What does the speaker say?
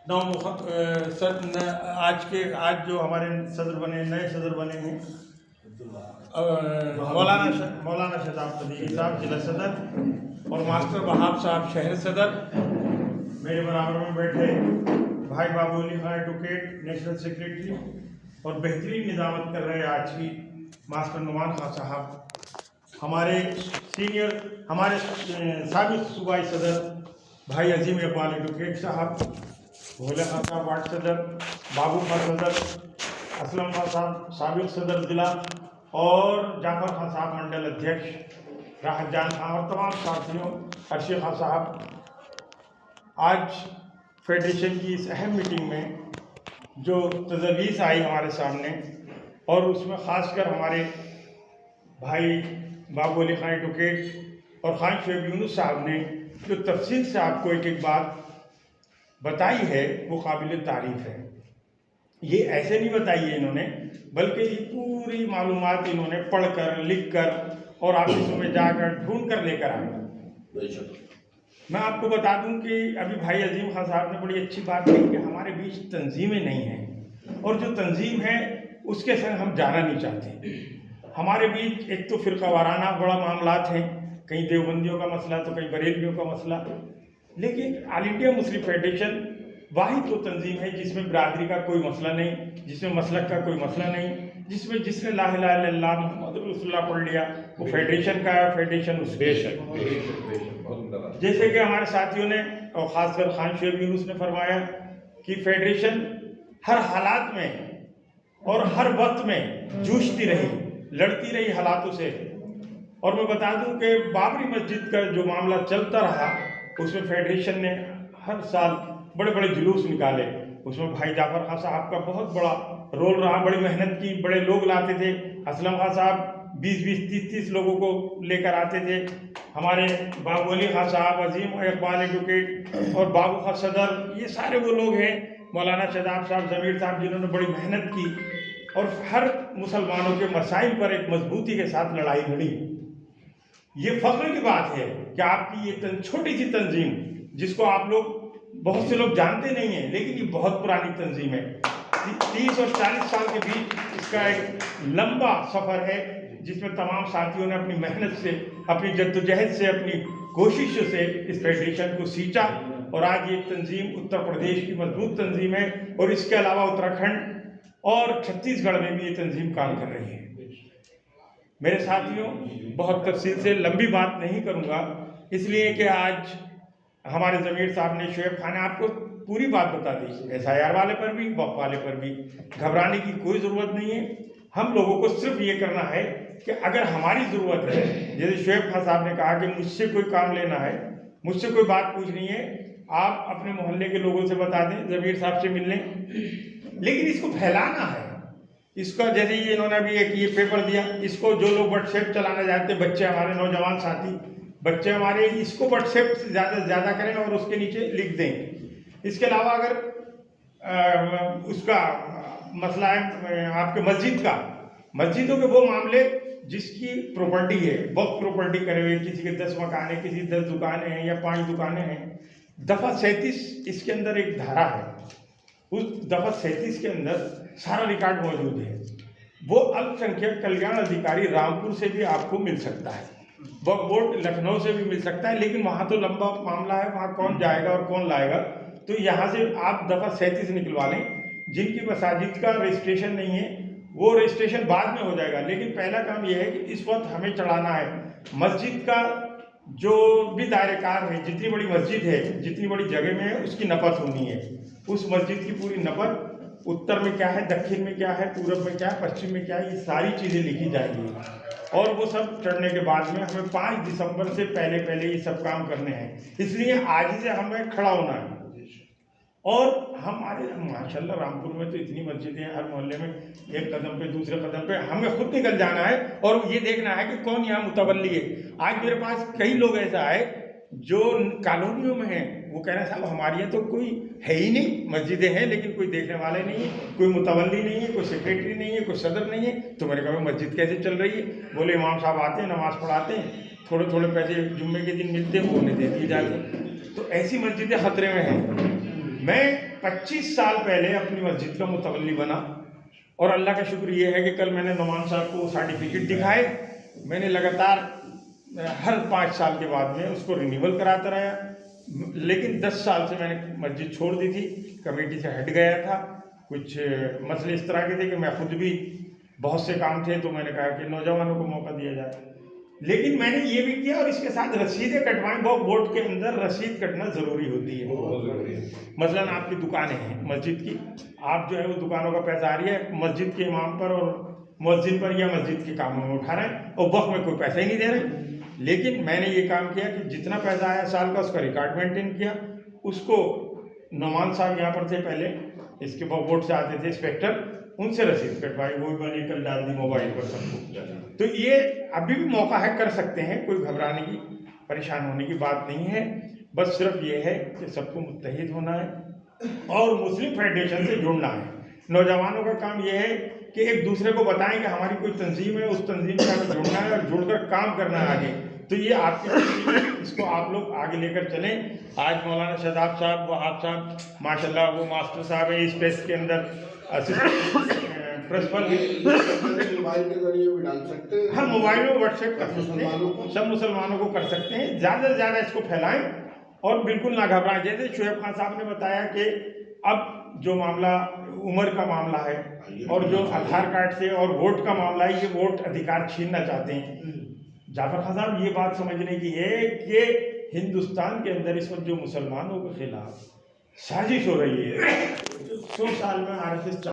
आज जो हमारे नए सदर बने हैं मौलाना शहजाद पदीरी साहब जिला सदर और मास्टर वहाब साहब शहर सदर, मेरे बराबर में बैठे भाई Babu Ali Khan advocate national secretary और बेहतरीन निज़ामत कर रहे आज की मास्टर नुमान खान साहब, हमारे साबिक़ सूबाई सदर भाई अजीम इकबाल एडवोकेट साहब, भोले खान साहब वार्ड सदर, बाबू खान सदर, असलम खान साहब साबिक़ सदर जिला और जाफर खान साहब मंडल अध्यक्ष, राहत जान खान और तमाम साथियों, अर्शी खान साहब। आज फेडरेशन की इस अहम मीटिंग में जो तजवीज़ आई हमारे सामने और उसमें ख़ासकर हमारे भाई बाबू अली खान एडवोकेट और खान शोएब यूनुस साहब ने जो तफसील से आपको एक एक बात बताई है वो काबिल तारीफ़ है। ये ऐसे नहीं बताई है इन्होंने, बल्कि ये पूरी मालूमात इन्होंने पढ़कर लिख कर और ऑफिसों में जाकर ढूंढ कर लेकर आए। मैं आपको बता दूं कि अभी भाई अजीम खान साहब ने बड़ी अच्छी बात कही कि हमारे बीच तंजीमें नहीं हैं और जो तंजीम है उसके संग हम जाना नहीं चाहते। हमारे बीच एक तो फ़िरका वाराना बड़ा मामलात हैं, कहीं देवबंदियों का मसला तो कहीं बरेलवियों का मसला, लेकिन ऑल इंडिया मुस्लिम फेडरेशन वाहिद वो तंजीम है जिसमें बिरादरी का कोई मसला नहीं, जिसमें मसलक का कोई मसला नहीं, जिसने ला इलाहा इल्लल्लाह मुहम्मद रसूलुल्लाह पढ़ लिया वो फेडरेशन का है, फेडरेशन उस देश है। जैसे कि हमारे साथियों ने और ख़ासकर खान शोएब यूनुस ने फरमाया कि फेडरेशन हर हालात में और हर वक्त में जूझती रही, लड़ती रही हालातों से। और मैं बता दूं कि बाबरी मस्जिद का जो मामला चलता रहा उसमें फेडरेशन ने हर साल बड़े बड़े जुलूस निकाले, उसमें भाई जाफर खान साहब का बहुत बड़ा रोल रहा, बड़ी मेहनत की, बड़े लोग लाते थे। असलम खान साहब 20-20, 30-30 लोगों को लेकर आते थे। हमारे बाबू अली खान साहब, अजीम इकबाल एडवोकेट और बाबू खान सदर, ये सारे वो लोग हैं, मौलाना शहजाद साहब, ज़मीर साहब, जिन्होंने बड़ी मेहनत की और हर मुसलमानों के मसाइल पर एक मजबूती के साथ लड़ाई लड़ी। ये फख्र की बात है कि आपकी ये छोटी सी तंजीम, जिसको आप लोग बहुत से लोग जानते नहीं हैं, लेकिन ये बहुत पुरानी तंजीम है। 30 और 40 साल के बीच इसका एक लंबा सफ़र है जिसमें तमाम साथियों ने अपनी मेहनत से, अपनी जद्दोजहद से, अपनी कोशिशों से इस फेडरेशन को सींचा और आज ये तंजीम उत्तर प्रदेश की मजबूत तंजीम है और इसके अलावा उत्तराखंड और छत्तीसगढ़ में भी ये तंजीम काम कर रही है। मेरे साथियों, बहुत तफसील से लंबी बात नहीं करूँगा, इसलिए कि आज हमारे ज़मीर साहब ने, शोएब खान ने आपको पूरी बात बता दी, SIR वाले पर भी, वक्फ वाले पर भी। घबराने की कोई ज़रूरत नहीं है। हम लोगों को सिर्फ ये करना है कि अगर हमारी ज़रूरत है, जैसे शोएब खान साहब ने कहा कि मुझसे कोई काम लेना है, मुझसे कोई बात पूछनी है, आप अपने मोहल्ले के लोगों से बता दें, ज़मीर साहब से मिल लें। लेकिन इसको फैलाना है, इसका जैसे ये इन्होंने अभी एक ये पेपर दिया, इसको जो लोग व्हाट्सएप चलाना चाहते हैं, बच्चे हमारे नौजवान साथी, बच्चे हमारे, इसको व्हाट्सएप से ज़्यादा से ज़्यादा करें और उसके नीचे लिख दें। इसके अलावा अगर उसका मसला है आपके मस्जिद का, मस्जिदों के वो मामले जिसकी प्रॉपर्टी है, वक्त प्रॉपर्टी करे हुए, किसी के 10 मकान है, किसी 10 दुकानें हैं या 5 दुकानें हैं, दफ़ा 37 इसके अंदर एक धारा है, उस दफ़ा 37 के अंदर सारा रिकॉर्ड मौजूद है। वो अल्पसंख्यक कल्याण अधिकारी रामपुर से भी आपको मिल सकता है, वक्फ बोर्ड लखनऊ से भी मिल सकता है, लेकिन वहाँ तो लंबा मामला है, वहाँ कौन जाएगा और कौन लाएगा। तो यहाँ से आप दफ़ा 37 निकलवा लें। जिनकी मसाजिद का रजिस्ट्रेशन नहीं है वो रजिस्ट्रेशन बाद में हो जाएगा, लेकिन पहला काम यह है कि इस वक्त हमें चढ़ाना है मस्जिद का जो भी दायरेकार है, जितनी बड़ी मस्जिद है, जितनी बड़ी जगह में है, उसकी नपत होनी है। उस मस्जिद की पूरी नपत, उत्तर में क्या है, दक्षिण में क्या है, पूरब में क्या है, पश्चिम में क्या है, ये सारी चीज़ें लिखी जाएंगी और वो सब चढ़ने के बाद में हमें 5 दिसंबर से पहले ये सब काम करने हैं। इसलिए आज से हमें खड़ा होना है। और हमारे माशाल्लाह रामपुर में तो इतनी मस्जिदें हैं, हर मोहल्ले में एक कदम पे दूसरे कदम पे हमें खुद निकल जाना है और ये देखना है कि कौन यहाँ मुतवल्ली है। आज मेरे पास कई लोग ऐसा है जो कॉलोनियों में हैं, वो कह रहे हैं साहब हमारे यहाँ तो कोई है ही नहीं, मस्जिदें हैं लेकिन कोई देखने वाले नहीं है, कोई मुतवल्ली नहीं है, कोई सेक्रेटरी नहीं है, कोई सदर नहीं है। तो मैंने कहा मस्जिद कैसे चल रही है? बोले इमाम साहब आते हैं, नमाज़ पढ़ाते हैं, थोड़े पैसे जुम्मे के दिन मिलते हैं, वो उन्हें दे दिए जाते हैं। तो ऐसी मस्जिदें खतरे में हैं। मैं 25 साल पहले अपनी मस्जिद का मुतवल्ली बना और अल्लाह का शुक्र ये है कि कल मैंने नुमान साहब को सर्टिफिकेट दिखाए। मैंने लगातार हर 5 साल के बाद में उसको रिन्यूअल कराता रहा, लेकिन 10 साल से मैंने मस्जिद छोड़ दी थी, कमेटी से हट गया था। कुछ मसले इस तरह के थे कि मैं खुद भी बहुत से काम थे, तो मैंने कहा कि नौजवानों को मौका दिया जाए। लेकिन मैंने ये भी किया और इसके साथ रसीदें कटवाएं। वो बोर्ड के अंदर रसीद कटना ज़रूरी होती है। मसलन आपकी दुकानें हैं मस्जिद की, आप जो है वो दुकानों का पैसा आ रही है मस्जिद के इमाम पर और मस्जिद पर या मस्जिद के कामों में उठा रहे हैं और वक्त में कोई पैसा ही नहीं दे रहे। लेकिन मैंने ये काम किया कि जितना पैसा आया साल का उसका रिकॉर्ड मेंटेन किया। उसको नुमान साहब यहाँ पर थे पहले, इसके बोर्ड से आते थे इंस्पेक्टर, उनसे रसीद कटवाई, वो भी मैंने कल डाल दी मोबाइल पर सबको। तो ये अभी भी मौका है, कर सकते हैं, कोई घबराने की परेशान होने की बात नहीं है। बस सिर्फ ये है कि सबको मुत्तहिद होना है और मुस्लिम फेडरेशन से जुड़ना है। नौजवानों का काम ये है कि एक दूसरे को बताएं कि हमारी कोई तंजीम है, उस तंजीम से हमें जुड़ना है और जुड़कर काम करना है आगे। तो ये आपके इसको आप लोग आगे लेकर चलें। आज मौलाना शदाब साहब, वहाब साहब माशाल्लाह वो मास्टर साहब है इस टेस्ट के अंदर, प्रिंसिपल मोबाइल के जरिए भी डाल सकते हैं। हाँ, मोबाइल में व्हाट्सएप कर सकते हैं, सब मुसलमानों को कर सकते हैं। ज़्यादा से ज़्यादा इसको फैलाएं और बिल्कुल ना घबराएं। जैसे शुएब खान साहब ने बताया कि अब जो मामला उम्र का मामला है और जो आधार कार्ड से और वोट का मामला है, ये वोट अधिकार छीनना चाहते हैं। जाफर खान साहब ये बात समझने की है कि हिंदुस्तान के अंदर इस वक्त जो मुसलमानों के खिलाफ साजिश हो रही है, 100 साल में RSS